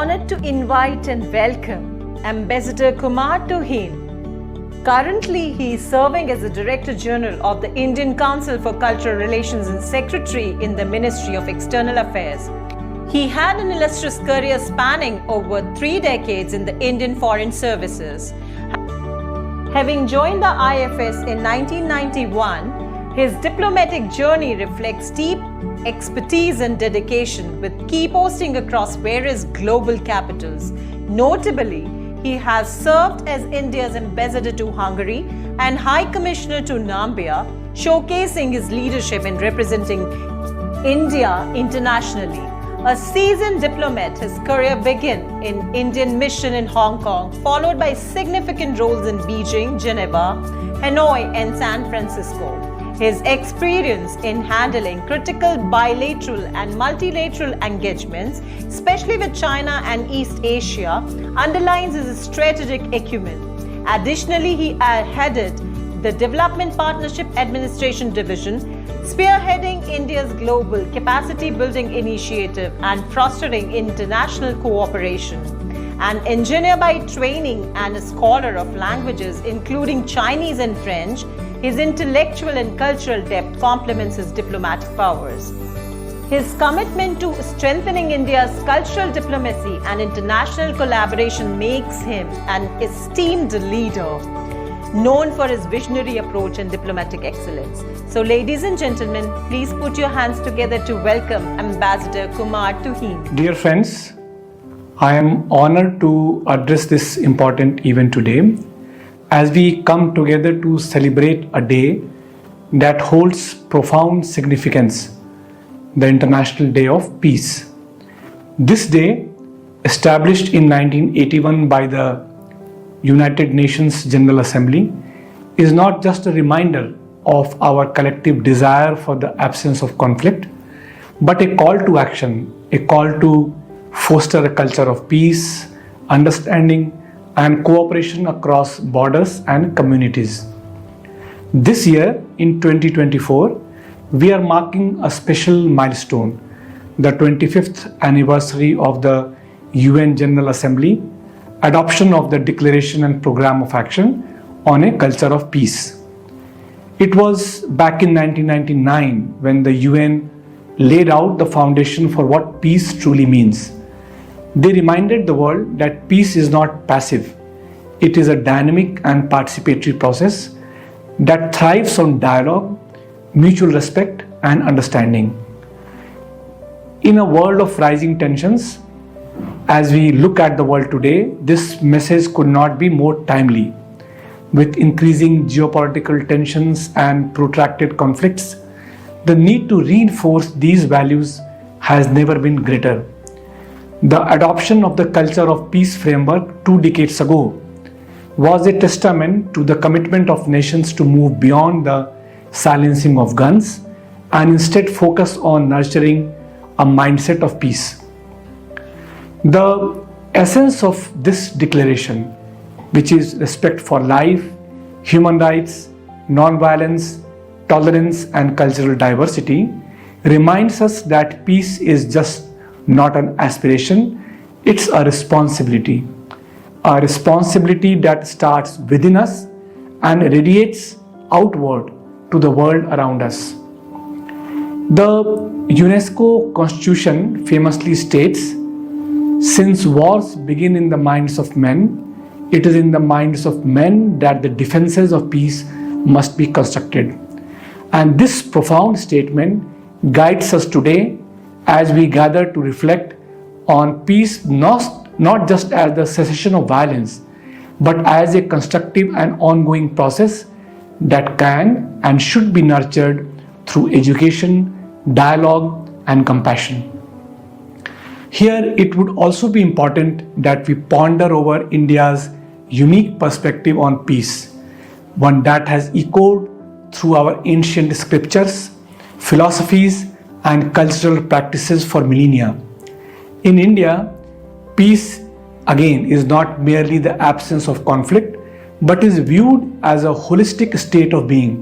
honored to invite and welcome Ambassador Kumar Tuhin. Currently, he is serving as the Director General of the Indian Council for Cultural Relations and Secretary in the Ministry of External Affairs. He had an illustrious career spanning over 3 decades in the Indian Foreign Services. Having joined the IFS in 1991, his diplomatic journey reflects deep expertise and dedication, with key posting across various global capitals. Notably, he has served as India's ambassador to Hungary and High Commissioner to Namibia, showcasing his leadership in representing India internationally. A seasoned diplomat, his career began in Indian mission in Hong Kong, followed by significant roles in Beijing, Geneva, Hanoi, and San Francisco. His experience in handling critical bilateral and multilateral engagements, especially with China and East Asia, underlines his strategic acumen. Additionally, he headed the Development Partnership Administration Division, spearheading India's global capacity building initiative and fostering international cooperation. An engineer by training and a scholar of languages including Chinese and French, his intellectual and cultural depth complements his diplomatic powers. His commitment to strengthening India's cultural diplomacy and international collaboration makes him an esteemed leader, known for his visionary approach and diplomatic excellence. So, ladies and gentlemen, please put your hands together to welcome Ambassador Kumar Tuhin. Dear friends, I am honored to address this important event today as we come together to celebrate a day that holds profound significance, the International Day of Peace. This day, established in 1981 by the United Nations General Assembly, is not just a reminder of our collective desire for the absence of conflict, but a call to action, a call to foster a culture of peace, understanding, and cooperation across borders and communities. This year, in 2024, we are marking a special milestone, the 25th anniversary of the UN General Assembly adoption of the Declaration and Program of Action on a Culture of Peace. It was back in 1999 when the UN laid out the foundation for what peace truly means. They reminded the world that peace is not passive. It is a dynamic and participatory process that thrives on dialogue, mutual respect, and understanding. In a world of rising tensions, as we look at the world today, this message could not be more timely. With increasing geopolitical tensions and protracted conflicts, the need to reinforce these values has never been greater. The adoption of the Culture of Peace framework 2 decades ago was a testament to the commitment of nations to move beyond the silencing of guns and instead focus on nurturing a mindset of peace. The essence of this declaration, which is respect for life, human rights, non-violence, tolerance, and cultural diversity, reminds us that peace is just not an aspiration, it's a responsibility that starts within us and radiates outward to the world around us. The UNESCO Constitution famously states, "Since wars begin in the minds of men, it is in the minds of men that the defenses of peace must be constructed." And this profound statement guides us today as we gather to reflect on peace not just as the cessation of violence, but as a constructive and ongoing process that can and should be nurtured through education, dialogue, and compassion. Here, it would also be important that we ponder over India's unique perspective on peace, one that has echoed through our ancient scriptures, philosophies, and cultural practices for millennia. In India, peace, again, is not merely the absence of conflict, but is viewed as a holistic state of being,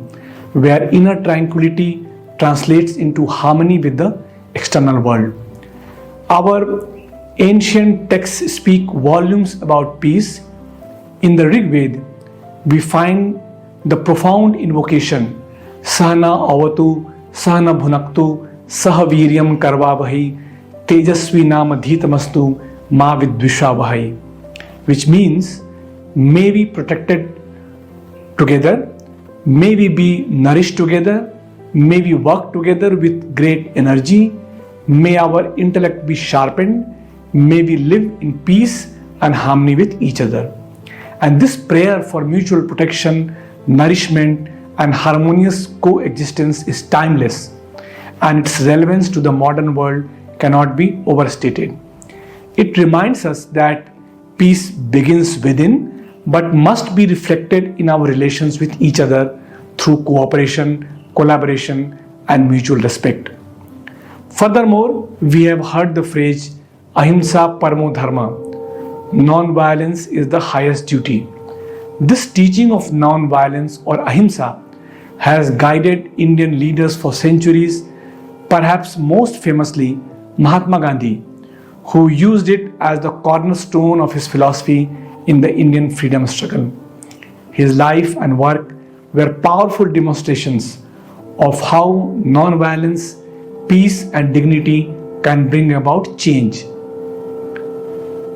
where inner tranquility translates into harmony with the external world. Our Ancient texts speak volumes about peace. In the Rig Veda, we find the profound invocation, Sahana avatu, Sahana bhunaktu, Sahaviryam karvavahi, Tejasvi nama dhitamastu, ma vidvishavahi, which means, may we protected together, may we be nourished together, may we work together with great energy, may our intellect be sharpened, may we live in peace and harmony with each other. And this prayer for mutual protection, nourishment, and harmonious coexistence is timeless, and its relevance to the modern world cannot be overstated. It reminds us that peace begins within, but must be reflected in our relations with each other through cooperation, collaboration, and mutual respect. Furthermore, we have heard the phrase Ahimsa Paramo Dharma. Non-violence is the highest duty. This teaching of non-violence or Ahimsa has guided Indian leaders for centuries, perhaps most famously Mahatma Gandhi, who used it as the cornerstone of his philosophy in the Indian freedom struggle. His life and work were powerful demonstrations of how non-violence, peace, and dignity can bring about change.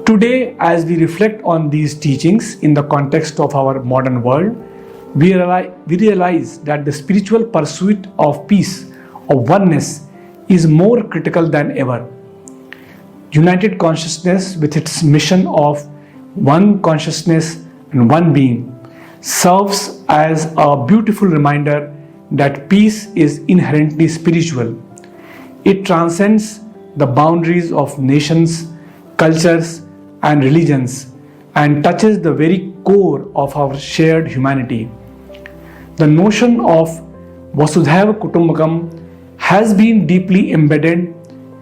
Today, as we reflect on these teachings in the context of our modern world, we realize that the spiritual pursuit of peace, of oneness, is more critical than ever. United consciousness, with its mission of one consciousness and one being, serves as a beautiful reminder that peace is inherently spiritual. It transcends the boundaries of nations, cultures, and religions, and touches the very core of our shared humanity. The notion of Vasudhaiva Kutumbakam has been deeply embedded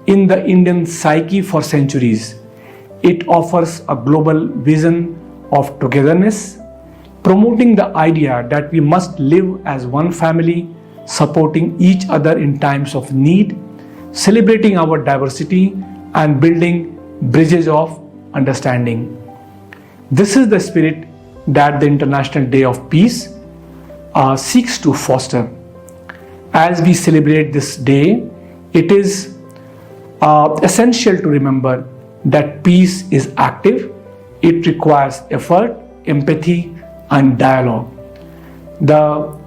in the Indian psyche for centuries. It offers a global vision of togetherness, promoting the idea that we must live as one family, supporting each other in times of need, celebrating our diversity, and building bridges of understanding. This is the spirit that the International Day of Peace seeks to foster. As we celebrate this day, it is essential to remember that peace is active. It requires effort, empathy, and dialogue. The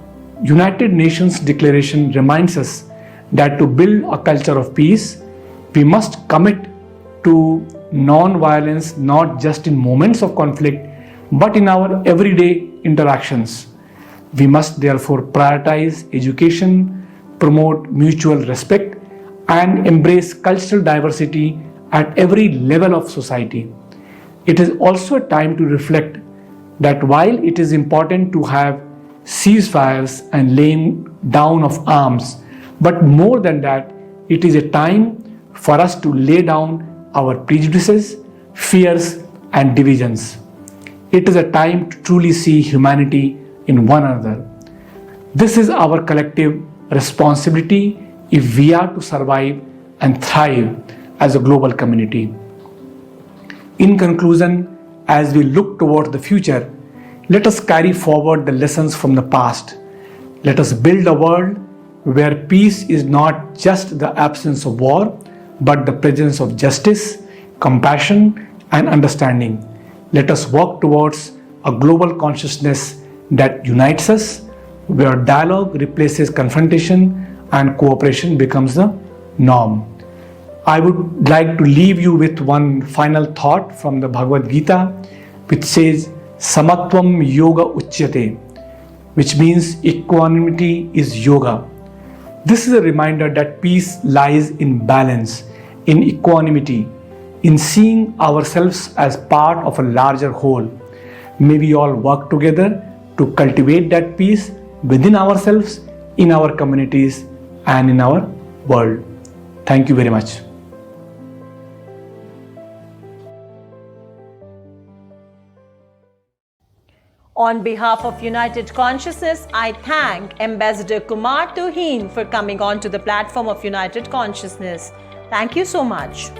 United Nations Declaration reminds us that to build a culture of peace, we must commit to non-violence not just in moments of conflict, but in our everyday interactions. We must therefore prioritize education, promote mutual respect, and embrace cultural diversity at every level of society. It is also a time to reflect that while it is important to have ceasefires and laying down of arms, but more than that, it is a time for us to lay down our prejudices, fears, and divisions. It is a time to truly see humanity in one another. This is our collective responsibility if we are to survive and thrive as a global community. In conclusion, as we look toward the future, let us carry forward the lessons from the past. Let us build a world where peace is not just the absence of war, but the presence of justice, compassion, and understanding. Let us work towards a global consciousness that unites us, where dialogue replaces confrontation and cooperation becomes the norm. I would like to leave you with one final thought from the Bhagavad Gita, which says, Samatvam Yoga Uchyate, which means equanimity is yoga. This is a reminder that peace lies in balance, in equanimity, in seeing ourselves as part of a larger whole. May we all work together to cultivate that peace within ourselves, in our communities, and in our world. Thank you very much. On behalf of United Consciousness, I thank Ambassador Kumar Tuhin for coming on to the platform of United Consciousness. Thank you so much.